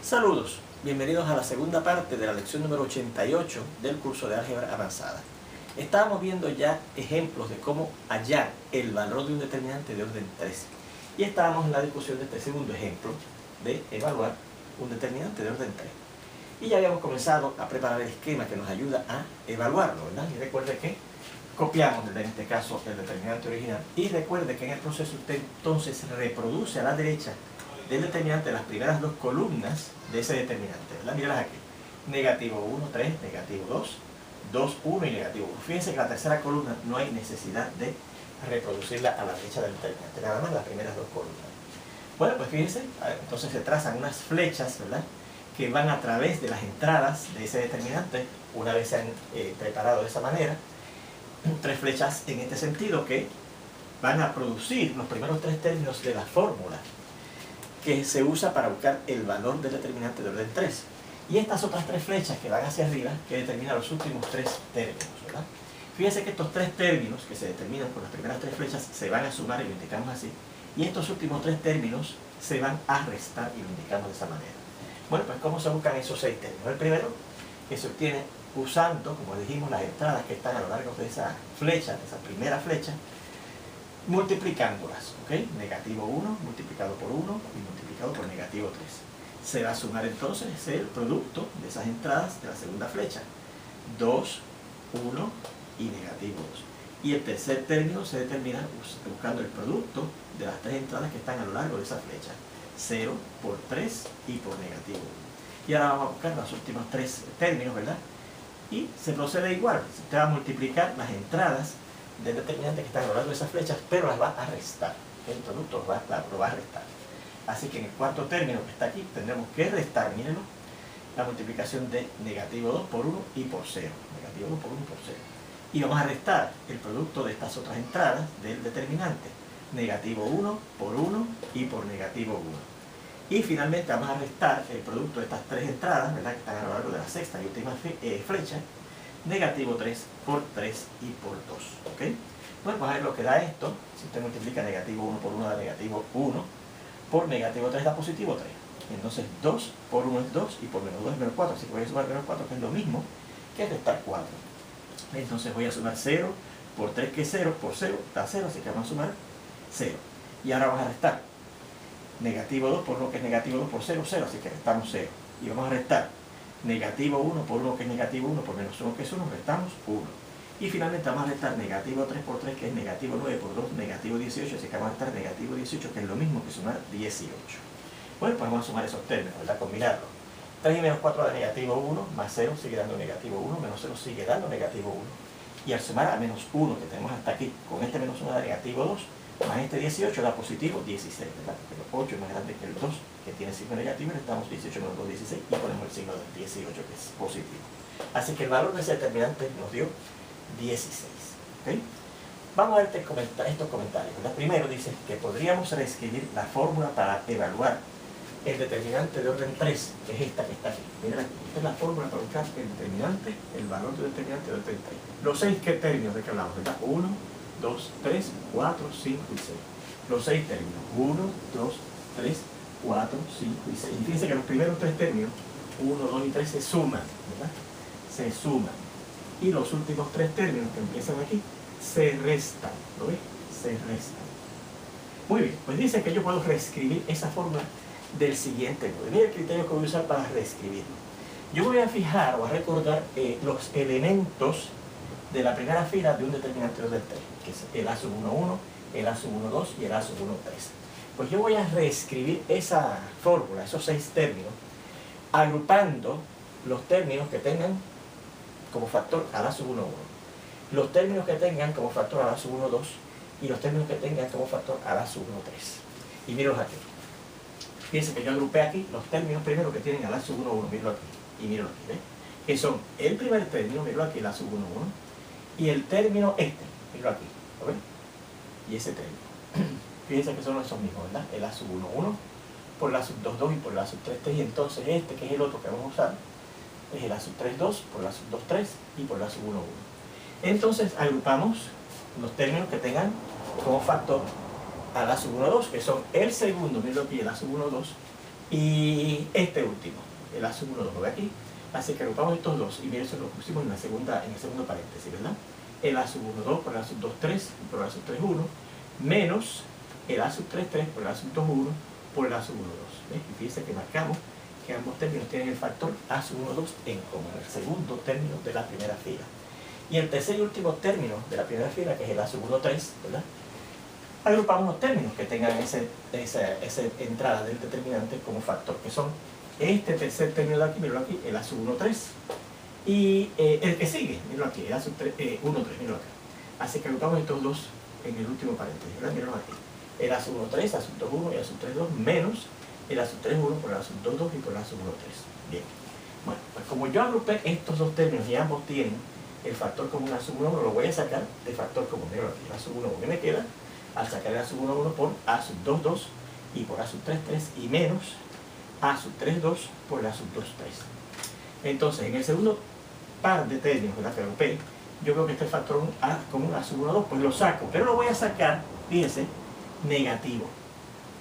Saludos, bienvenidos a la segunda parte de la lección número 88 del curso de álgebra avanzada. Estábamos viendo ya ejemplos de cómo hallar el valor de un determinante de orden 3 y estábamos en la discusión de este segundo ejemplo de evaluar un determinante de orden 3. Y ya habíamos comenzado a preparar el esquema que nos ayuda a evaluarlo, ¿verdad? Y recuerde que copiamos en este caso el determinante original y recuerde que en el proceso usted entonces reproduce a la derecha del determinante las primeras dos columnas de ese determinante, ¿verdad? Míralas aquí. Negativo 1, 3, negativo 2, 2, 1 y negativo 1. Fíjense que la tercera columna no hay necesidad de reproducirla a la derecha del determinante, nada más las primeras dos columnas. Bueno, pues fíjense, entonces se trazan unas flechas, ¿verdad?, que van a través de las entradas de ese determinante, una vez se han preparado de esa manera, tres flechas en este sentido que van a producir los primeros tres términos de la fórmula que se usa para buscar el valor del determinante de orden 3. Y estas otras tres flechas que van hacia arriba, que determinan los últimos tres términos, ¿verdad? Fíjense que estos tres términos que se determinan por las primeras tres flechas se van a sumar y lo indicamos así. Y estos últimos tres términos se van a restar y lo indicamos de esa manera. Bueno, pues ¿cómo se buscan esos seis términos? El primero, que se obtiene usando, como dijimos, las entradas que están a lo largo de esa flecha, de esa primera flecha, multiplicándolas, ¿ok? Negativo 1 multiplicado por 1 y multiplicado por negativo 3. Se va a sumar entonces el producto de esas entradas de la segunda flecha. 2, 1 y negativo 2. Y el tercer término se determina buscando el producto de las tres entradas que están a lo largo de esa flecha. 0 por 3 y por negativo 1. Y ahora vamos a buscar los últimos tres términos, ¿verdad? Y se procede igual. Usted va a multiplicar las entradas del determinante que están a lo largo de esas flechas, pero las va a restar. El producto lo va a restar. Así que en el cuarto término que está aquí tendremos que restar, mírenlo, la multiplicación de negativo 2 por 1 y por 0. Negativo 2 por 1 por 0. Y vamos a restar el producto de estas otras entradas del determinante. Negativo 1 por 1 y por negativo 1. Y finalmente vamos a restar el producto de estas tres entradas, ¿verdad?, que están a lo largo de la sexta y última flecha. Negativo 3 por 3 y por 2, ¿ok? Bueno, pues a ver lo que da esto. Si usted multiplica negativo 1 por 1 da negativo 1, por negativo 3 da positivo 3. Entonces 2 por 1 es 2 y por menos 2 es menos 4. Así que voy a sumar menos 4, que es lo mismo que restar 4. Entonces voy a sumar 0 por 3, que es 0, por 0 da 0, así que vamos a sumar 0. Y ahora vamos a restar negativo 2 por 1, que es negativo 2 por 0, 0, así que restamos 0. Y vamos a restar negativo 1 por 1, que es negativo 1, por menos 1, que es 1, restamos 1. Y finalmente vamos a restar negativo 3 por 3, que es negativo 9 por 2, negativo 18, así que vamos a restar negativo 18, que es lo mismo que sumar 18. Bueno, pues vamos a sumar esos términos, ¿verdad? Combinarlos. 3 y menos 4 da negativo 1, más 0 sigue dando negativo 1, menos 0 sigue dando negativo 1. Y al sumar a menos 1 que tenemos hasta aquí, con este menos 1 da negativo 2, más este 18 da positivo 16, ¿verdad? Porque el 8 es más grande que el 2, que tiene signo negativo, y restamos 18 menos 2, 16, y ponemos el signo del 18, que es positivo. Así que el valor de ese determinante nos dio 16. ¿Okay? Vamos a ver estos comentarios. ¿Verdad? Primero dice que podríamos reescribir la fórmula para evaluar el determinante de orden 3, que es esta que está aquí. Miren aquí, esta es la fórmula para buscar el determinante, el valor del determinante de orden 3. Los 6 términos de que hablamos, ¿verdad? 1, 2, 3, 4, 5 y 6. Los 6 términos. 1, 2, 3, 4, 5 y 6. Y fíjense que los primeros tres términos, 1, 2 y 3, se suman, ¿verdad? Se suman. Y los últimos tres términos que empiezan aquí, se restan. ¿Lo ves? Se restan. Muy bien, pues dice que yo puedo reescribir esa fórmula del siguiente modo. Mira el criterio que voy a usar para reescribirlo. Yo voy a fijar o a recordar los elementos de la primera fila de un determinante de orden 3, que es el A sub 1, 1, el A sub 1, 2 y el A sub 1, 3. Pues yo voy a reescribir esa fórmula, esos 6 términos, agrupando los términos que tengan como factor a la sub 1, 1, los términos que tengan como factor a la sub 1, 2 y los términos que tengan como factor a la sub 1, 3. Y mírenlos aquí. Fíjense que yo agrupé aquí los términos primero que tienen a la sub 1, 1, mírenlo aquí y mírenlo aquí, ¿ves? Que son el primer término, mírenlo aquí, la sub 1, 1, y el término este, mírenlo aquí, ¿lo ven? Y ese término. Fíjense que son esos mismos, ¿verdad? El A sub 1, 1 por la sub 2, 2 y por la sub 3, 3, y entonces este, que es el otro que vamos a usar, es el A sub 3, 2 por la sub 2, 3 y por la sub 1, 1. Entonces agrupamos los términos que tengan como factor a la sub 1, 2, que son el segundo, miren aquí, el A sub 1, 2, y este último, el A sub 1, 2, lo ve aquí. Así que agrupamos estos dos y miren, eso lo pusimos en el segundo paréntesis, ¿verdad? El A sub 1, 2 por el A sub 2, 3 por el A sub 3, 1 menos el A sub 3, 3 por el A sub 2, 1 por el A sub 1, 2. ¿Ves? Y fíjense que marcamos que ambos términos tienen el factor A sub 1, 2 en común, el segundo término de la primera fila. Y el tercer y último término de la primera fila, que es el A sub 1, 3, ¿verdad? Agrupamos los términos que tengan esa entrada del determinante como factor, que son este tercer término de aquí, míralo aquí, el A sub 1, 3, y el que sigue, míralo aquí, el A sub 1, 3, míralo acá. Así que agrupamos estos dos en el último paréntesis, ¿verdad? Míralo aquí. El A sub 1, 3, A sub 2, 1 y A sub 3, 2, menos el A sub 3, 1 por el A sub 2, 2 y por el A sub 1, 3. Bien. Bueno, pues como yo agrupé estos dos términos y ambos tienen el factor común A sub 1, 1, lo voy a sacar de factor común. Míralo aquí, A sub 1, 1, ¿qué me queda? Al sacar el A sub 1, 1 por A sub 2, 2 y por A sub 3, 3 y menos A sub 3, 2 por A sub 2, 3. Entonces, en el segundo par de términos, ¿verdad?, que agrupé, yo veo que este factor común A sub 1, 2, pues lo saco, pero lo voy a sacar, fíjense, negativo.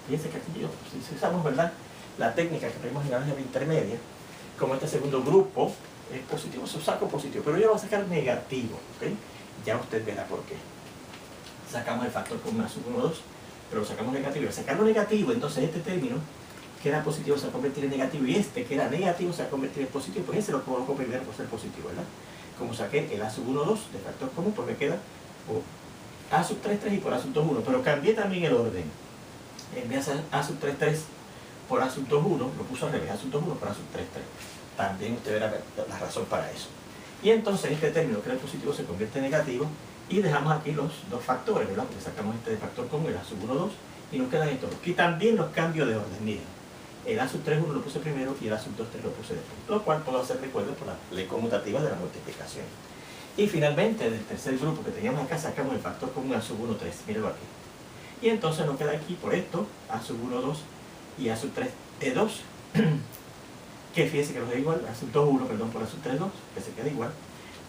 Fíjense que aquí si usamos, ¿verdad?, la técnica que tenemos en la álgebra intermedia, como este segundo grupo es positivo, se saco positivo, pero yo lo voy a sacar negativo, ¿ok? Ya usted verá por qué. Sacamos el factor común A sub 1, 2, pero lo sacamos negativo. Al sacarlo negativo, entonces este término que era positivo se va a convertir en negativo y este que era negativo se va a convertir en positivo. Pues ese lo coloco primero por ser positivo, ¿verdad? Como saqué el A sub 1, 2 de factor común, pues me queda A sub 3, 3 y por A sub 2, 1. Pero cambié también el orden. En vez de hacer A sub 3, 3 por A sub 2, 1, lo puso al revés, A sub 2, 1 por A sub 3, 3. También usted verá la razón para eso. Y entonces este término que era positivo se convierte en negativo y dejamos aquí los dos factores, ¿verdad? Porque sacamos este de factor común, el A sub 1, 2, y nos quedan estos dos. Y también los cambios de orden, miren. El A sub 3, 1 lo puse primero y el A sub 2, 3 lo puse después. Lo cual puedo hacer recuerdo por la ley conmutativa de la multiplicación. Y finalmente, del tercer grupo que teníamos acá, sacamos el factor común A sub 1, 3. Mírenlo aquí. Y entonces nos queda aquí por esto, A sub 1, 2 y A sub 3, 2. Que fíjense que nos da igual, A sub 2, 1, perdón, por A sub 3, 2, que se queda igual.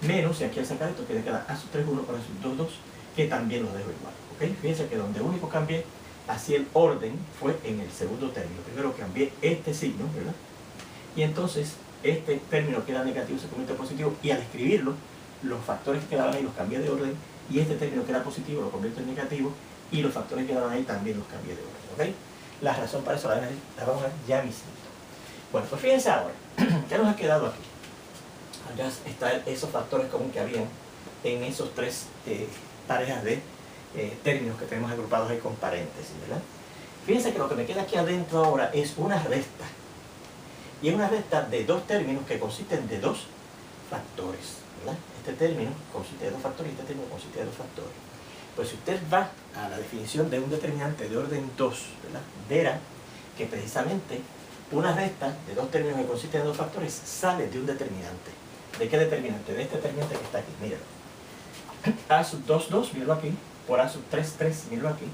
Menos, y aquí al sacar esto queda A sub 3, 1 por A sub 2, 2, que también los dejo igual. ¿Ok? Fíjense que donde único cambié así el orden fue en el segundo término. Primero cambié este signo, ¿verdad? Y entonces este término que era negativo se convierte en positivo y al escribirlo, los factores que quedaban ahí los cambié de orden y este término que era positivo lo convierto en negativo y los factores que quedaban ahí también los cambié de orden. ¿Ok? La razón para eso la vamos a ver ya mismo. Bueno, pues fíjense ahora, ¿qué nos ha quedado aquí? Ya están esos factores comunes que habían en esos tres parejas de términos que tenemos agrupados ahí con paréntesis, ¿verdad? Fíjense que lo que me queda aquí adentro ahora es una resta. Y es una resta de dos términos que consisten de dos factores, ¿verdad? Este término consiste de dos factores y este término consiste de dos factores. Pues si usted va a la definición de un determinante de orden 2, ¿verdad?, verá que precisamente una resta de dos términos que consisten de dos factores sale de un determinante. ¿De qué determinante? De este determinante que está aquí, míralo. A sub 2, 2, míralo aquí, por A sub 3, 3, míralo aquí.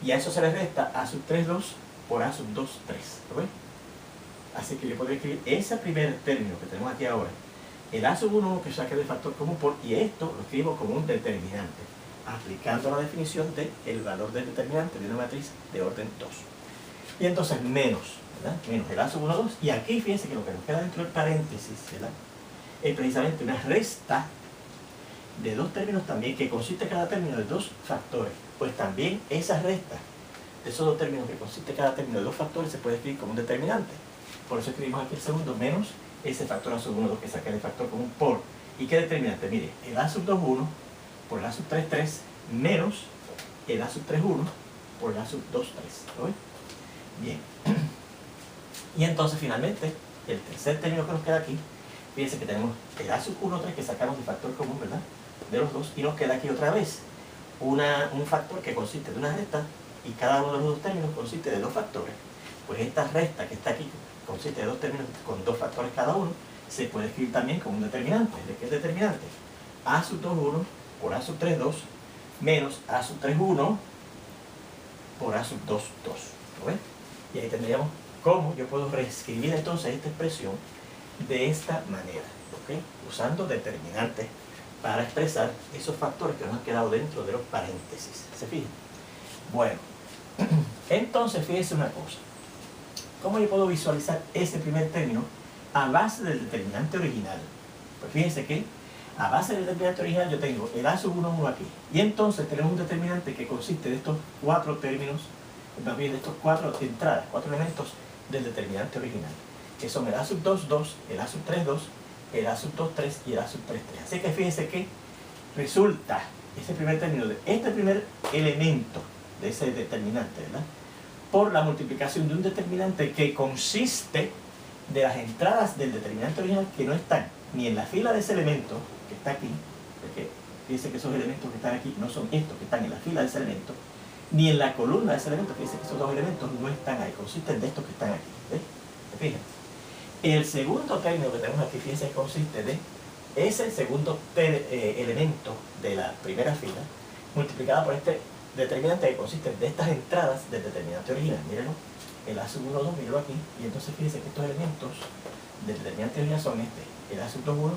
Y a eso se le resta A sub 3, 2 por A sub 2, 3. ¿Lo ven? Así que yo podría escribir ese primer término que tenemos aquí ahora, el A sub 1 que saque del factor común por, y esto lo escribo como un determinante, aplicando la definición del valor del determinante de una matriz de orden 2. Y entonces menos, ¿verdad? Menos el A sub 1, 2. Y aquí fíjense que lo que nos queda dentro del paréntesis, ¿verdad?, es precisamente una resta de dos términos también, que consiste cada término de dos factores. Pues también esa resta de esos dos términos que consiste cada término de dos factores se puede escribir como un determinante. Por eso escribimos aquí el segundo menos ese factor A sub 1, 2 que saca el factor común por. ¿Y qué determinante? Mire, el A sub 2, 1 por el A sub 3, 3 menos el A sub 3, 1 por el A sub 2, 3. ¿Lo ven? Bien. Y entonces finalmente, el tercer término que nos queda aquí, fíjense que tenemos el A sub 1, 3 que sacamos del factor común, ¿verdad?, de los dos, y nos queda aquí otra vez un factor que consiste de una resta y cada uno de los dos términos consiste de dos factores. Pues esta resta que está aquí consiste de dos términos con dos factores cada uno, se puede escribir también como un determinante. ¿De qué es determinante? A sub 2, 1 por A sub 3, 2 menos A sub 3, 1 por A sub 2, 2. ¿Lo ven? Y ahí tendríamos cómo yo puedo reescribir entonces esta expresión de esta manera, ¿ok?, usando determinantes para expresar esos factores que nos han quedado dentro de los paréntesis. ¿Se fijan? Bueno, entonces fíjense una cosa. ¿Cómo yo puedo visualizar ese primer término a base del determinante original? Pues fíjense que a base del determinante original yo tengo el A sub 1, 1 aquí. Y entonces tenemos un determinante que consiste de estos 4 términos, más bien de estos 4 entradas, 4 elementos del determinante original, que son el A sub 2, 2, el A sub 3, 2, el A sub 2, 3 y el A sub 3, 3. Así que fíjense que resulta ese primer término de este primer elemento de ese determinante, ¿verdad?, por la multiplicación de un determinante que consiste de las entradas del determinante original que no están ni en la fila de ese elemento que está aquí, porque fíjense que esos elementos que están aquí no son estos que están en la fila de ese elemento, ni en la columna de ese elemento, fíjense que esos dos elementos no están ahí, consisten de estos que están aquí, ¿ves? Fíjense. El segundo término que tenemos aquí, fíjense, consiste de ese segundo elemento de la primera fila multiplicado por este determinante que consiste de estas entradas del determinante original. Mírenlo, el A sub 1, 2, mírenlo aquí, y entonces fíjense que estos elementos del determinante original son el A sub 2, 1,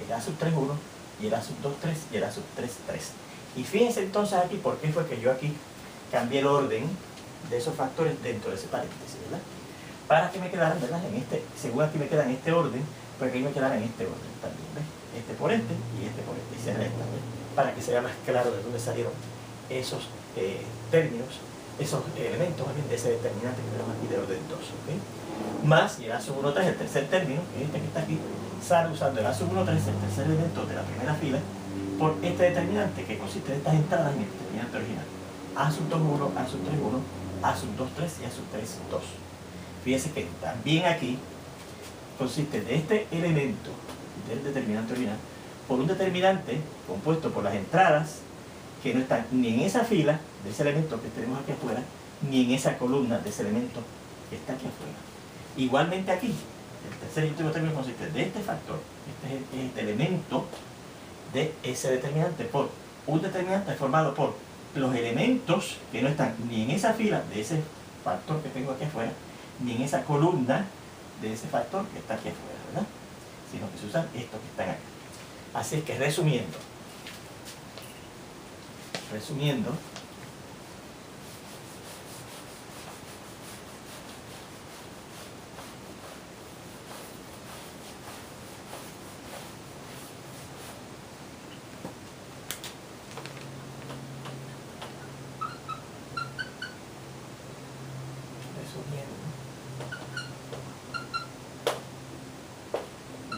el A sub 3, 1, y el A sub 2, 3, y el A sub 3, 3. Y fíjense entonces aquí por qué fue que yo aquí cambié el orden de esos factores dentro de ese paréntesis, ¿verdad? Para que me quedaran, ¿verdad?, en según aquí me quedan en este orden, pues aquí me quedaran en este orden también, ¿ves? Este por este y este por este, y se resta, ¿ves? Para que sea más claro de dónde salieron esos términos, esos elementos de ese determinante que tenemos aquí de orden 2, ¿okay? Más, y el A sub 1, 3, el tercer término, que es este que está aquí, sale usando el A sub 1, 3, el tercer elemento de la primera fila, por este determinante que consiste de estas entradas en el determinante original. A sub 2, 1, A sub 3, 1, A sub 2, 3 y A sub 3, 2. Fíjense que también aquí consiste de este elemento del determinante original por un determinante compuesto por las entradas que no están ni en esa fila de ese elemento que tenemos aquí afuera, ni en esa columna de ese elemento que está aquí afuera. Igualmente aquí, el tercer y último término consiste de este factor, este es este elemento de ese determinante, por un determinante formado por los elementos que no están ni en esa fila de ese factor que tengo aquí afuera, ni en esa columna de ese factor que está aquí afuera, ¿verdad?, sino que se usan estos que están acá. Así es que resumiendo,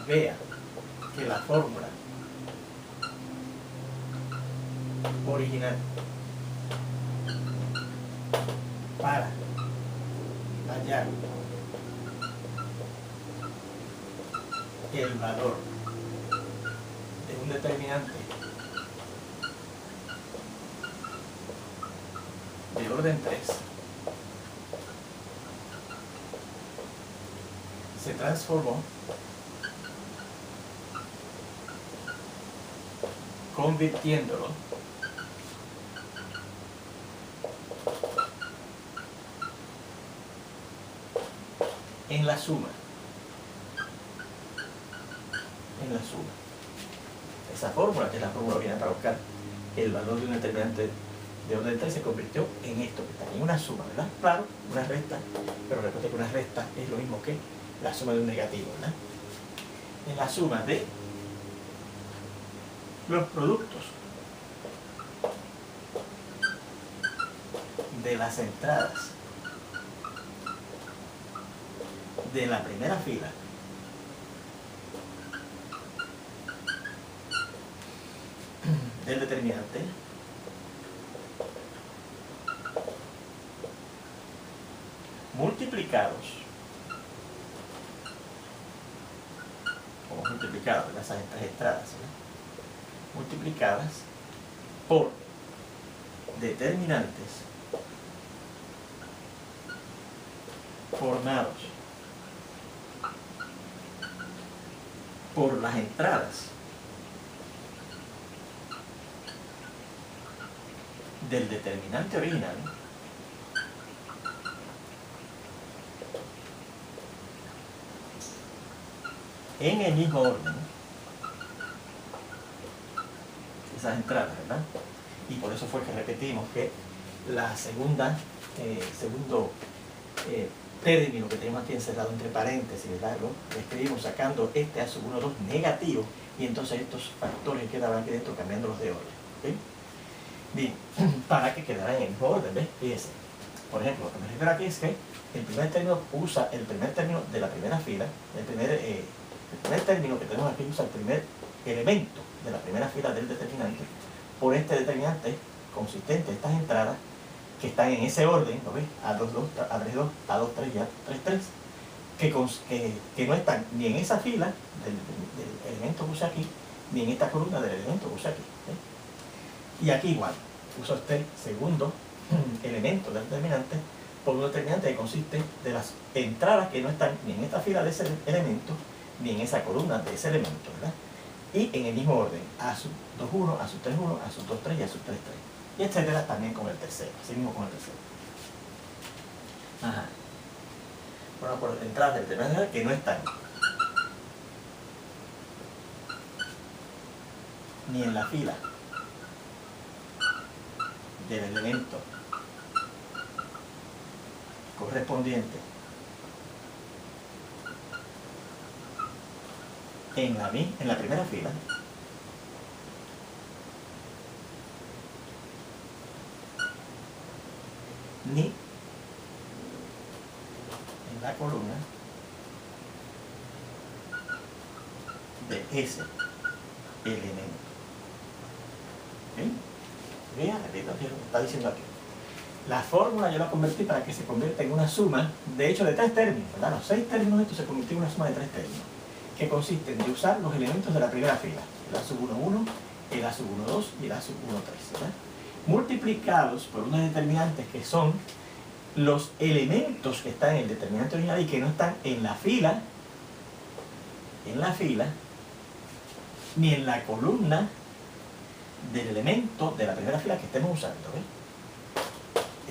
vea que la fórmula original para hallar el valor de un determinante de orden 3 se transformó convirtiéndolo en la suma. Esa fórmula, que es la fórmula original para buscar el valor de un determinante de orden 3, se convirtió en esto que está en una suma, ¿verdad? Claro, una resta, pero recuerda que una resta es lo mismo que la suma de un negativo, ¿verdad? En la suma de los productos de las entradas de la primera fila del determinante multiplicados ¿verdad?, esas entradas, ¿verdad?, multiplicadas por determinantes formados por las entradas del determinante original en el mismo orden, esas entradas, ¿verdad? Y por eso fue que repetimos que la segundo término que tenemos aquí encerrado entre paréntesis, ¿verdad? Lo escribimos sacando este A sub 1, 2 negativo, y entonces estos factores que quedaban aquí dentro cambiándolos de orden. ¿Okay? Bien, para que quedaran en el mismo orden, ¿ves? Fíjense. Por ejemplo, lo que me refiero aquí es que el primer término usa el primer término de la primera fila, el primer término que tenemos aquí usa el primer elemento de la primera fila del determinante por este determinante consistente de estas entradas que están en ese orden, ¿lo ves? A2, 2, A3, 2, A2, 3 y A3, 3, que no están ni en esa fila del elemento que usa aquí, ni en esta columna del elemento que usa aquí. Y aquí igual, uso este segundo elemento del determinante por un determinante que consiste de las entradas que no están ni en esta fila de ese elemento, ni en esa columna de ese elemento, ¿verdad? Y en el mismo orden, A sub 2, 1, A sub 3, 1, A sub 2, 3 y A sub 3, 3. Y etcétera también con el tercero, así mismo con el tercero. Ajá. Bueno, por entradas del determinante que no están ni en la fila del elemento correspondiente en la primera fila, ni en la columna de ese elemento. ¿Okay? Vean, repito, lo que está diciendo aquí. La fórmula yo la convertí para que se convierta en una suma, de hecho, de 3 términos, ¿verdad? Los 6 términos estos se convirtió en una suma de 3 términos, que consisten de usar los elementos de la primera fila, el A sub 1, 1, el A sub 1, 2 y el A sub 1, 3, ¿verdad? Multiplicados por unos determinantes que son los elementos que están en el determinante original y que no están en la fila, ni en la columna del elemento de la primera fila que estemos usando. ¿Ves?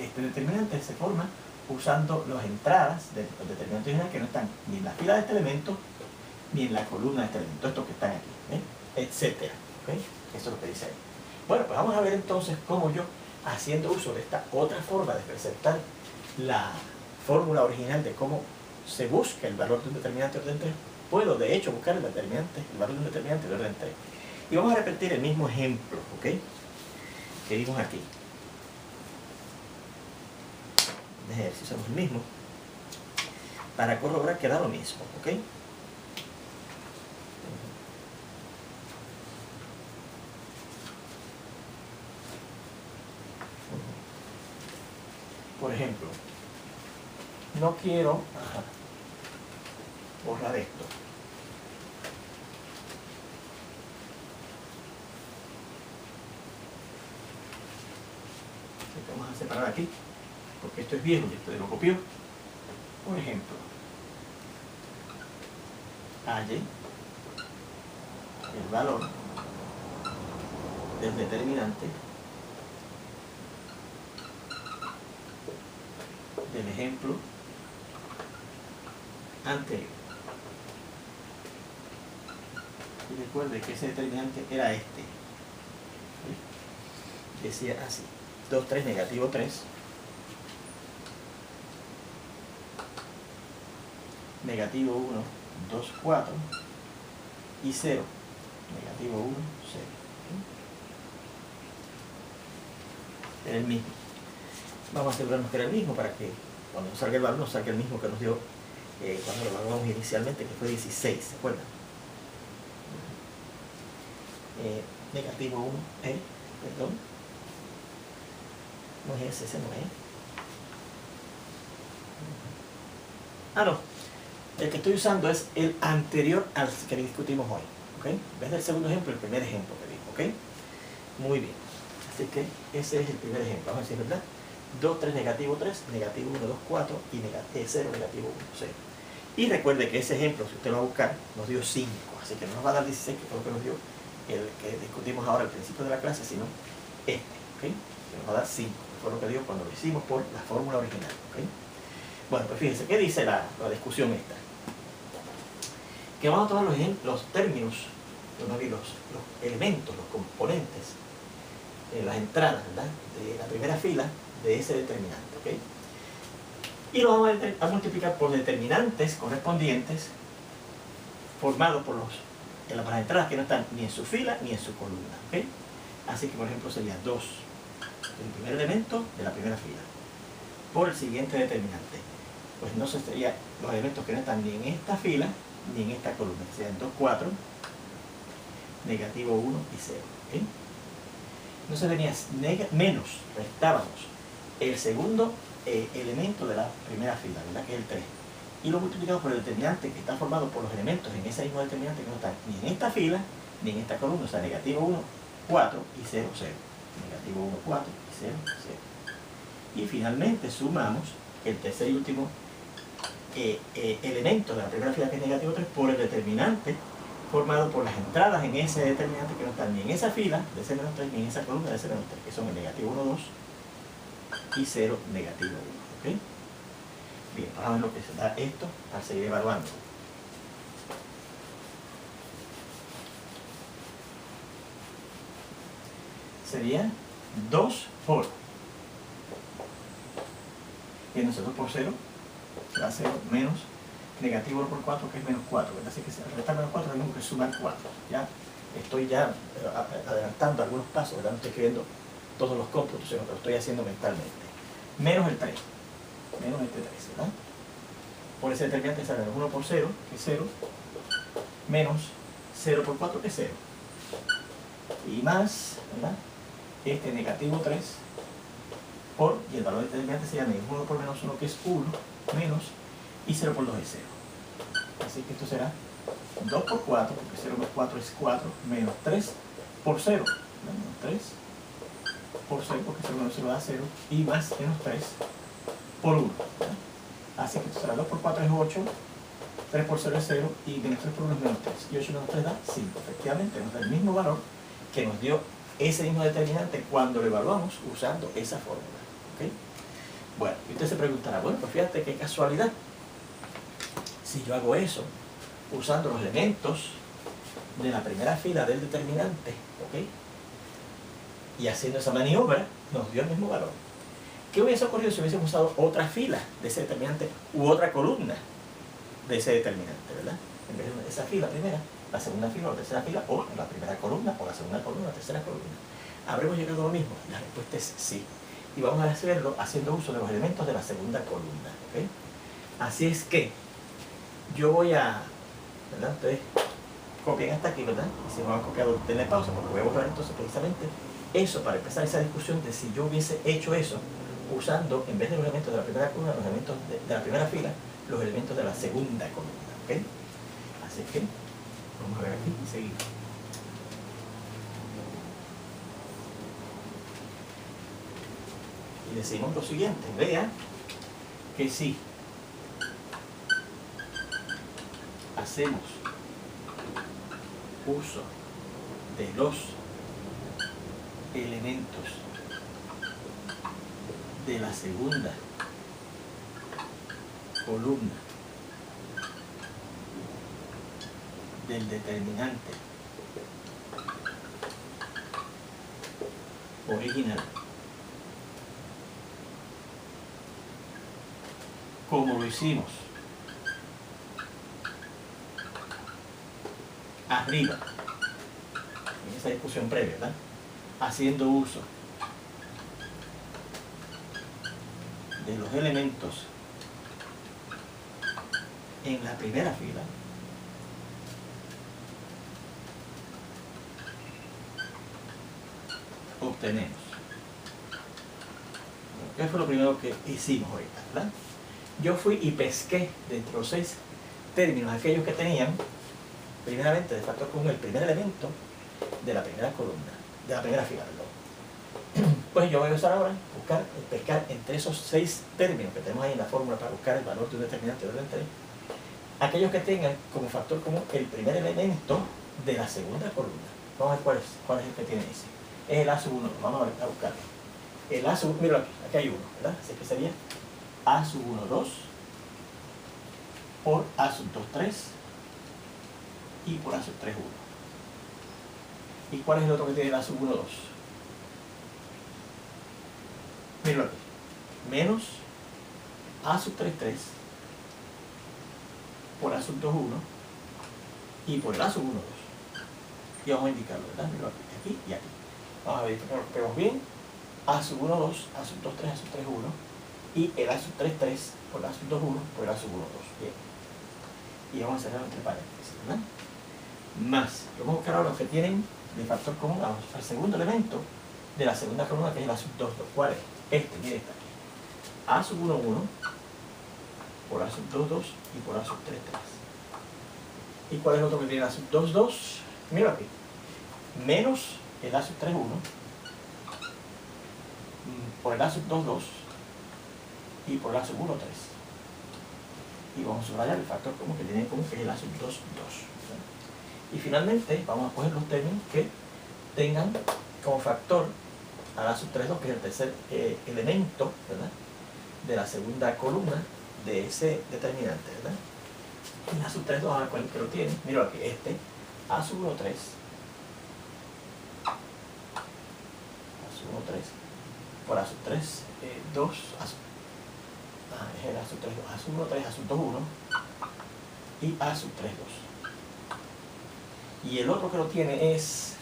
Este determinante se forma usando las entradas del determinante original que no están ni en la fila de este elemento ni en la columna de este elemento, estos que están aquí, ¿ves? Etcétera. ¿Okay? Eso es lo que dice ahí. Bueno, pues vamos a ver entonces cómo yo, haciendo uso de esta otra forma de presentar la fórmula original de cómo se busca el valor de un determinante de orden 3, puedo de hecho buscar el valor de un determinante de orden 3. Y vamos a repetir el mismo ejemplo, ¿ok? Que vimos aquí. Déjenme ver si usamos el mismo para corroborar que da lo mismo, ¿ok? Por ejemplo, no quiero borrar esto. Vamos a separar aquí, porque esto es viejo y esto lo copió. Por ejemplo, halle el valor del determinante del ejemplo anterior. Y recuerde que ese determinante era este. Decía así: 2, 3, negativo 3, negativo 1, 2, 4 y 0, negativo 1, 0. Era el mismo. Vamos a asegurarnos que era el mismo para que cuando nos salga el valor nos salga el mismo que nos dio cuando lo evaluamos inicialmente, que fue 16, ¿se acuerdan? Negativo 1, perdón. No es ese, no es. Ah, no. El que estoy usando es el anterior al que discutimos hoy. ¿Ok? En vez del segundo ejemplo, el primer ejemplo que vimos. ¿Ok? Muy bien. Así que ese es el primer ejemplo. Vamos a decir, ¿verdad? 2, 3, negativo 3, negativo 1, 2, 4 y 0, negativo 1, 0. Y recuerde que ese ejemplo, si usted lo va a buscar, nos dio 5. Así que no nos va a dar 16, que fue lo que nos dio el que discutimos ahora al principio de la clase, sino este. ¿Ok? Que nos va a dar 5. Fue lo que dio cuando lo hicimos por la fórmula original. ¿Okay? Bueno, pues fíjense, ¿qué dice la discusión esta? Que vamos a tomar los términos, los elementos, los componentes, las entradas, ¿verdad? De la primera fila de ese determinante. ¿Okay? Y lo vamos a multiplicar por determinantes correspondientes formados por las entradas que no están ni en su fila ni en su columna. ¿Okay? Así que, por ejemplo, sería 2 el primer elemento de la primera fila por el siguiente determinante. Pues entonces serían los elementos que no están ni en esta fila ni en esta columna. Serían 2, 4, negativo 1 y 0. ¿Okay? Entonces venía menos, restábamos el segundo elemento de la primera fila, ¿verdad? Que es el 3. Y lo multiplicamos por el determinante que está formado por los elementos en ese mismo determinante que no están ni en esta fila ni en esta columna. O sea, negativo 1, 4 y 0, 0. Negativo 1, 4 y 0, 0. Y finalmente sumamos el tercer y último elemento de la primera fila, que es negativo 3, por el determinante formado por las entradas en ese determinante que no están ni en esa fila de ese menos 3 ni en esa columna de ese menos 3, que son el negativo 1, 2 y 0, negativo 1. ¿Okay? Bien, vamos a ver lo que se da esto para seguir evaluando. Sería 2 por, y entonces 2 por 0 será 0 menos negativo 1 por 4, que es menos 4, ¿verdad? Así que si restar menos 4 tenemos que sumar 4. Ya estoy ya adelantando algunos pasos, ¿verdad? No estoy escribiendo todos los cómputos, sino que lo estoy haciendo mentalmente. Menos el 3, menos este 3, ¿verdad? Por ese determinante sale 1 por 0, que es 0, menos 0 por 4, que es 0. Y más, ¿verdad? Este negativo 3 por, y el valor del determinante sería menos 1 por menos 1, que es 1, menos, y 0 por 2 es 0. Así que esto será 2 por 4, porque 0 por 4 es 4, menos 3 por 0, menos 3 por 0, porque 0 menos 0 da 0, y más menos 3 por 1. ¿verdad? Así que esto será 2 por 4 es 8, 3 por 0 es 0, y menos 3 por 1 es menos 3. Y 8 menos 3 da 5. Efectivamente, nos da el mismo valor que nos dio ese mismo determinante cuando lo evaluamos usando esa fórmula. ¿Okay? Bueno, y usted se preguntará, bueno, pues fíjate qué casualidad. Si yo hago eso usando los elementos de la primera fila del determinante, ¿ok? Y haciendo esa maniobra, nos dio el mismo valor. ¿Qué hubiese ocurrido si hubiésemos usado otra fila de ese determinante u otra columna de ese determinante, ¿verdad? En vez de esa fila primera, la segunda fila o la tercera fila, o la primera columna o la segunda columna o la tercera columna. ¿Habremos llegado a lo mismo? La respuesta es sí. Y vamos a hacerlo haciendo uso de los elementos de la segunda columna, ¿ok? Así es que yo voy a, ¿verdad? Ustedes copian hasta aquí, ¿verdad? Y si no han copiado, denle pausa, porque voy a borrar entonces precisamente eso para empezar esa discusión de si yo hubiese hecho eso usando, en vez de los elementos de la primera columna, los elementos de la primera fila, los elementos de la segunda columna, ¿ok? Así que vamos a ver aquí y seguimos. Y decimos lo siguiente, vea que si hacemos uso de los elementos de la segunda columna del determinante original, como lo hicimos arriba, en esa discusión previa, ¿verdad? Haciendo uso de los elementos en la primera fila, obtenemos. ¿Qué fue lo primero que hicimos ahorita, verdad? Yo fui y pesqué de entre los 6 términos aquellos que tenían primeramente de factor común el primer elemento de la primera columna, de la primera fila, perdón. Pues yo voy a usar ahora, pescar entre esos 6 términos que tenemos ahí en la fórmula para buscar el valor de un determinante de orden 3, aquellos que tengan como factor común el primer elemento de la segunda columna. Vamos a ver cuál es el que tiene ese. Es el A sub 1, vamos a buscarlo. El A sub, mira aquí hay 1, ¿verdad? Así que sería A sub 1, 2 por A sub 2, 3 y por A sub 3, 1. ¿Y cuál es el otro que tiene el A sub 1, 2? Míralo aquí. Menos A sub 3, 3 por A sub 2, 1 y por el A sub 1, 2. Y vamos a indicarlo, ¿verdad? Mira aquí y aquí. Vamos a ver, que vemos bien. A sub 1, 2, A sub 2, 3, A sub 3, 1 y el A sub 3, 3 por A sub 2, 1 por el A sub 1, 2. Bien. Y vamos a cerrar entre paréntesis, ¿verdad? Más, vamos a buscar ahora los que tienen de factor común al segundo elemento de la segunda columna, que es el A sub 2, 2. ¿Cuál es? Este, mire, está aquí. A sub 1, 1 por A sub 2, 2 y por A sub 3, 3. ¿Y cuál es el otro que tiene A sub 2, 2? Mira aquí. Menos el A sub 3, 1 por el A sub 2, 2 y por el A sub 1, 3. Y vamos a subrayar el factor común que tiene en común, que es el A sub 2, 2. Y finalmente vamos a coger los términos que tengan como factor al A sub 3, 2, que es el tercer elemento, ¿verdad?, de la segunda columna de ese determinante, ¿verdad? El A sub 3, 2, a ver cuál es que lo tiene. Mira aquí, este, A sub 1, 3. A sub 1, 3 por A sub 3, 2, es el A sub 3, 2, A sub 1, 3, A sub 2, 1 y A sub 3, 2. Y el otro que lo tiene es,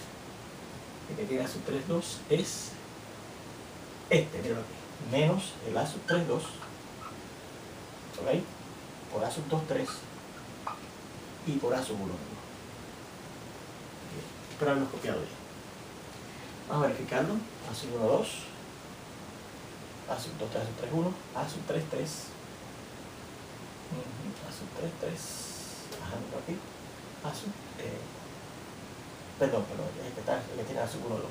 el que tiene A sub 3, 2 es este, míralo aquí, menos el A sub 3, 2, ¿ok?, por A sub 2, 3 y por A sub 1, 1. Espero haberlo copiado bien. Vamos a verificarlo. A sub 1, 2, A sub 2, 3, A sub 3, 1, A sub 3, 3, A sub 3, 3, bajando aquí, A sub, perdón, el que tiene A sub 1, 2.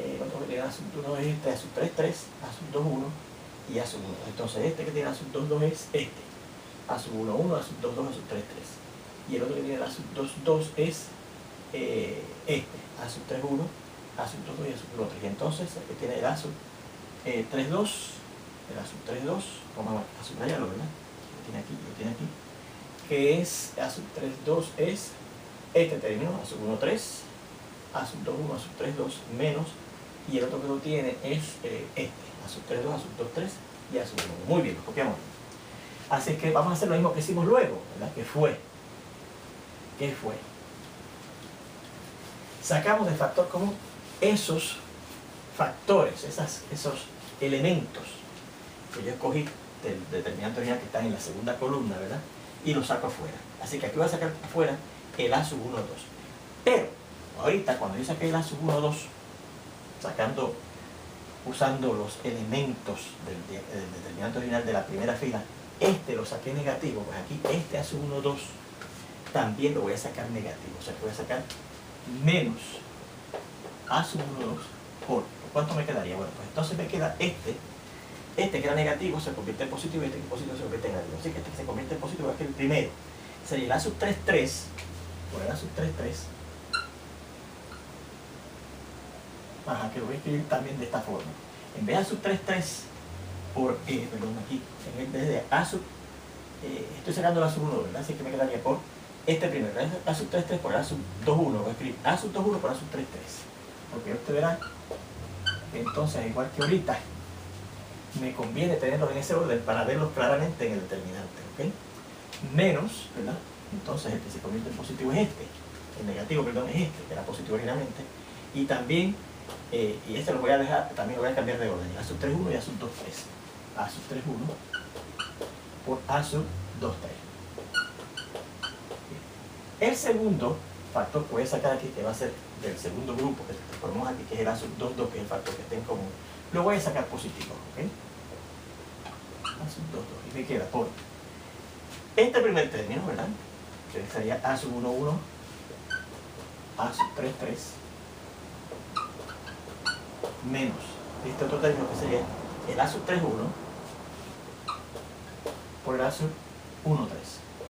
El otro que tiene A sub 1 es este, A sub 3, 3, A sub 2, 1 y A sub 1. Entonces este que tiene A sub 2, 2 es este, A sub 1, 1, A sub 2, 2, A sub 3, 3. Y el otro que tiene A sub 2, 2 es este, A sub 3, 1, A sub 2, 2 y A sub 1, 3. Y entonces el que tiene el A sub 3, 2, el A sub 3, 2, vamos a subrayarlo, ¿verdad? Lo tiene aquí, que es A sub 3, 2 es este término, A sub 1, 3, A sub 2, 1, A sub 3, 2 menos, y el otro que lo tiene es este, A sub 3, 2, A sub 2, 3 y A sub 1. Muy bien, lo copiamos. Así que vamos a hacer lo mismo que hicimos luego, ¿verdad? ¿Qué fue? Sacamos del factor común esos factores, esos elementos que yo escogí del determinante original que están en la segunda columna, ¿verdad?, y los saco afuera. Así que aquí voy a sacar afuera el A sub 1, 2. Pero ahorita, cuando yo saqué el A sub 1, 2, usando los elementos del determinante original de la primera fila, este lo saqué negativo, pues aquí este A sub 1, 2 también lo voy a sacar negativo. O sea que voy a sacar menos A sub 1, 2 por ¿cuánto me quedaría? Bueno, pues entonces me queda este que era negativo se convierte en positivo y este que es positivo se convierte en negativo. Así que este que se convierte en positivo es que el primero sería el A sub 3, 3 por el A sub 3, 3. Ajá, que lo voy a escribir también de esta forma. En vez de A sub 3, 3 por, perdón, aquí, en vez de A sub, estoy sacando el A sub 1, ¿verdad? Así que me quedaría por este primero, A sub 3, 3 por A sub 2, 1. Voy a escribir A sub 2, 1 por A sub 3, 3. Porque usted verá que entonces, igual que ahorita, me conviene tenerlos en ese orden para verlos claramente en el determinante, ¿ok? Menos, ¿verdad? Entonces el que se convierte en positivo es este, el negativo, perdón, es este, que era positivo originalmente, y también, y este lo voy a dejar, también lo voy a cambiar de orden, A sub 3, 1 y A sub 2, 3. A sub 3, 1 por A sub 2, 3. El segundo factor que voy a sacar aquí, que va a ser del segundo grupo que formamos aquí, que es el A sub 2, 2, que es el factor que está en común, lo voy a sacar positivo, ¿ok? A sub 2, 2, y me queda por este primer término, ¿verdad?, que sería A sub 1, 1, A sub 3, 3, menos este otro término que sería el A sub 3, 1 por el A sub 1, 3.